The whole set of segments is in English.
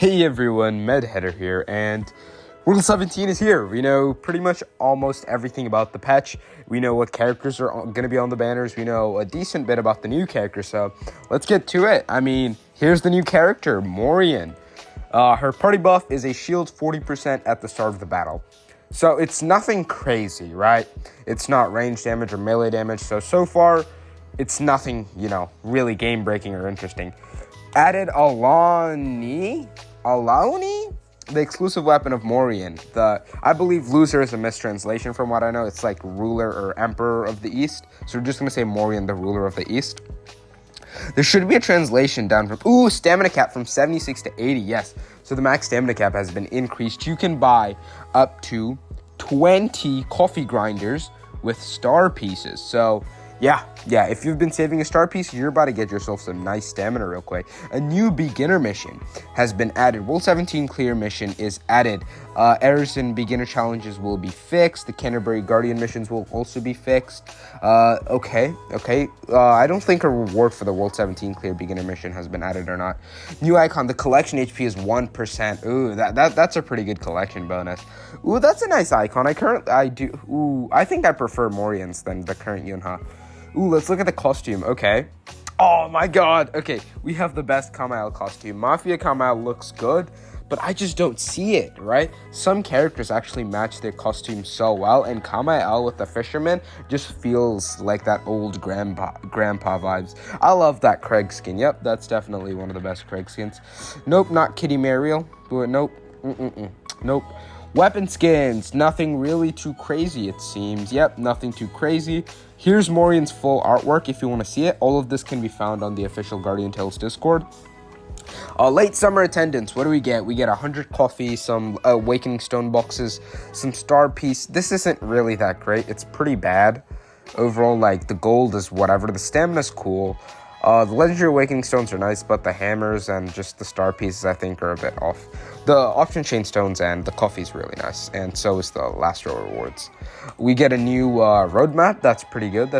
Hey everyone, Medheader here, and World 17 is here. We know pretty much almost everything about the patch. We know what characters are going to be on the banners. We know a decent bit about the new character, so let's get to it. I mean, here's the new character, Morrian. Her party buff is a shield 40% at the start of the battle. So it's nothing crazy, right? It's not range damage or melee damage, so far, it's nothing, really game-breaking or interesting. Added Alani, the exclusive weapon of Morrian. I believe loser is a mistranslation from what I know. It's like ruler or emperor of the East. So we're just going to say Morrian, the ruler of the East. There should be a translation down from, stamina cap from 76 to 80, yes. So the max stamina cap has been increased. You can buy up to 20 coffee grinders with star pieces. So yeah, if you've been saving a star piece, you're about to get yourself some nice stamina real quick. A new beginner mission has been added. World 17 clear mission is added. Errors in beginner challenges will be fixed. The Canterbury Guardian missions will also be fixed. Okay. I don't think a reward for the World 17 clear beginner mission has been added or not. New icon, the collection HP is 1%. Ooh, that's a pretty good collection bonus. Ooh, that's a nice icon. I think I prefer Morrian's than the current Yunha. Ooh, let's look at the costume. Okay. Oh my god. Okay, we have the best Kamael costume. Mafia Kamael looks good, but I just don't see it, right? Some characters actually match their costume so well, and Kamael with the fisherman just feels like that old grandpa vibes. I love that Craig skin. Yep, that's definitely one of the best Craig skins. Nope, not Kitty Mariel. Nope. Nope. Weapon skins, nothing really too crazy, it seems. Yep, nothing too crazy. Here's Morrian's full artwork if you want to see it. All of this can be found on the official Guardian Tales Discord. Late summer attendance, what do we get? We get 100 coffee, some Awakening Stone boxes, some star piece. This isn't really that great. It's pretty bad. Overall, the gold is whatever. The stamina's cool. The Legendary Awakening Stones are nice, but the hammers and just the star pieces, I think, are a bit off. The Option Chain Stones and the coffee is really nice, and so is the last row rewards. We get a new roadmap. That's pretty good.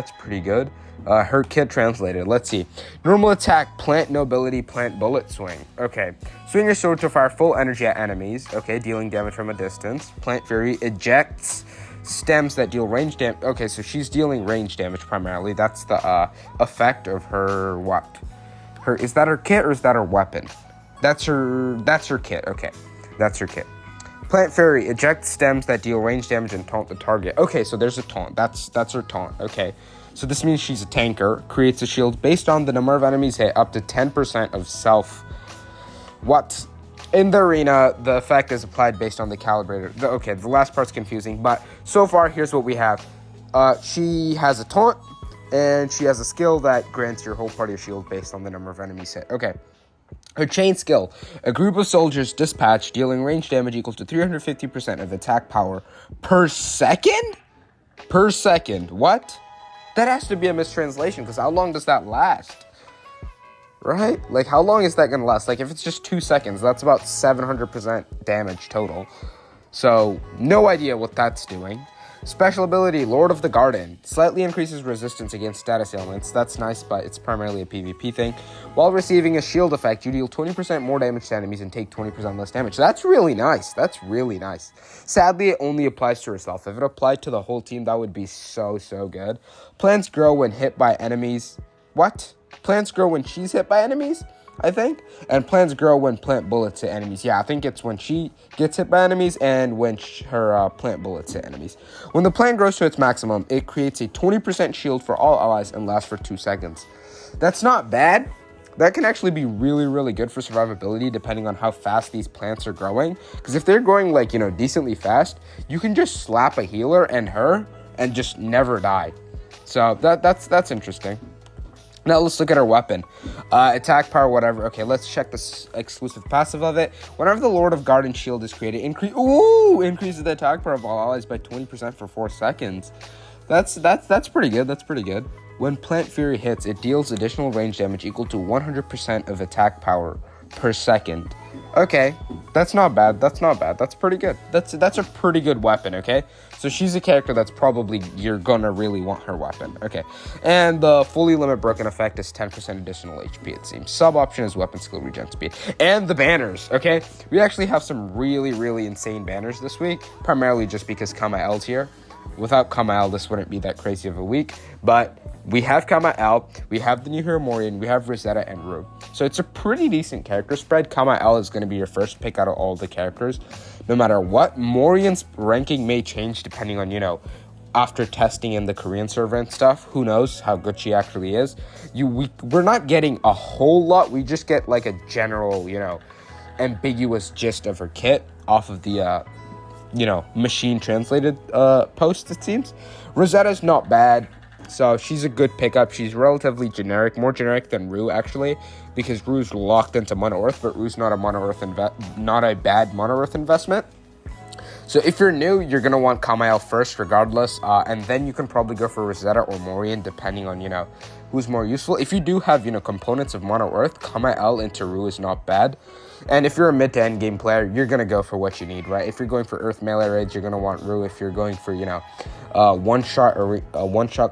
Her kit translated. Let's see. Normal attack, plant nobility, plant bullet swing. Okay. Swing your sword to fire full energy at enemies. Okay, dealing damage from a distance. Plant Fury ejects stems that deal range damage. Okay, so she's dealing range damage primarily. That's the effect of her what? Is that her kit or is that her weapon? That's her kit. Okay. That's her kit. Plant Fury ejects stems that deal range damage and taunt the target. Okay, so there's a taunt. That's her taunt. Okay. So this means she's a tanker. Creates a shield based on the number of enemies hit up to 10% of self. What? In the arena, the effect is applied based on the calibrator. The last part's confusing, but so far, here's what we have. She has a taunt, and she has a skill that grants your whole party a shield based on the number of enemies hit. Okay. Her chain skill. A group of soldiers dispatched, dealing range damage equals to 350% of attack power per second? Per second. What? That has to be a mistranslation, because how long does that last? Right? How long is that going to last? If it's just 2 seconds, that's about 700% damage total. So, no idea what that's doing. Special ability, Lord of the Garden. Slightly increases resistance against status ailments. That's nice, but it's primarily a PvP thing. While receiving a shield effect, you deal 20% more damage to enemies and take 20% less damage. So that's really nice. Sadly, it only applies to herself. If it applied to the whole team, that would be so good. Plants grow when hit by enemies. What? Plants grow when she's hit by enemies, I think. And plants grow when plant bullets hit enemies. Yeah, I think it's when she gets hit by enemies and when her plant bullets hit enemies. When the plant grows to its maximum, it creates a 20% shield for all allies and lasts for 2 seconds. That's not bad. That can actually be really good for survivability depending on how fast these plants are growing. Because if they're growing decently fast, you can just slap a healer and her and just never die. So that's interesting. Now let's look at her weapon. Attack power, whatever. Okay, let's check the exclusive passive of it. Whenever the Lord of Garden shield is created, increases the attack power of all allies by 20% for 4 seconds. That's pretty good. When Plant Fury hits, it deals additional range damage equal to 100% of attack power per second. Okay, that's not bad. That's not bad. That's pretty good. That's a pretty good weapon, okay? So she's a character that's probably, you're gonna really want her weapon, okay? And the fully limit broken effect is 10% additional HP, it seems. Sub option is weapon skill regen speed. And the banners, okay? We actually have some really, really insane banners this week, primarily just because Kamael's here. Without Kamael, this wouldn't be that crazy of a week, but we have Kamael, we have the new hero Morrian, we have Rosetta and Rue. So it's a pretty decent character spread. Kamael is going to be your first pick out of all the characters, no matter what. Morrian's ranking may change depending on, you know, after testing in the Korean server and stuff. Who knows how good she actually is. We're not getting a whole lot. We just get like a general, you know, ambiguous gist of her kit off of the you know, machine translated post, it seems. Rosetta's not bad, so she's a good pickup. She's relatively generic, more generic than Rue actually, because Rue's locked into Mono Earth, but Rue's not a bad Mono Earth investment. So if you're new, you're gonna want Kamael first regardless, and then you can probably go for Rosetta or Morrian depending on, you know, who's more useful. If you do have, you know, components of Mono Earth, Kamael into Rue is not bad. And if you're a mid to end game player, you're gonna go for what you need, right? If you're going for Earth melee raids, you're gonna want Rue. If you're going for, you know, one shot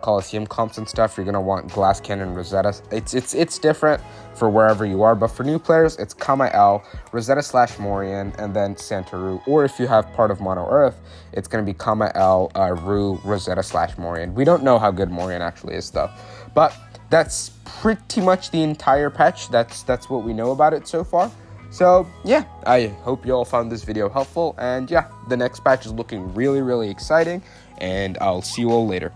Coliseum comps and stuff, you're gonna want Glass Cannon, Rosetta. It's different for wherever you are, but for new players, it's Kamael, Rosetta / Morrian, and then Santa Rue. Or if you have part of Mono Earth, it's gonna be Kamael, Rue, Rosetta / Morrian. We don't know how good Morrian actually is though, but that's pretty much the entire patch. That's what we know about it so far. So yeah, I hope you all found this video helpful, and yeah, the next patch is looking really, really exciting, and I'll see you all later.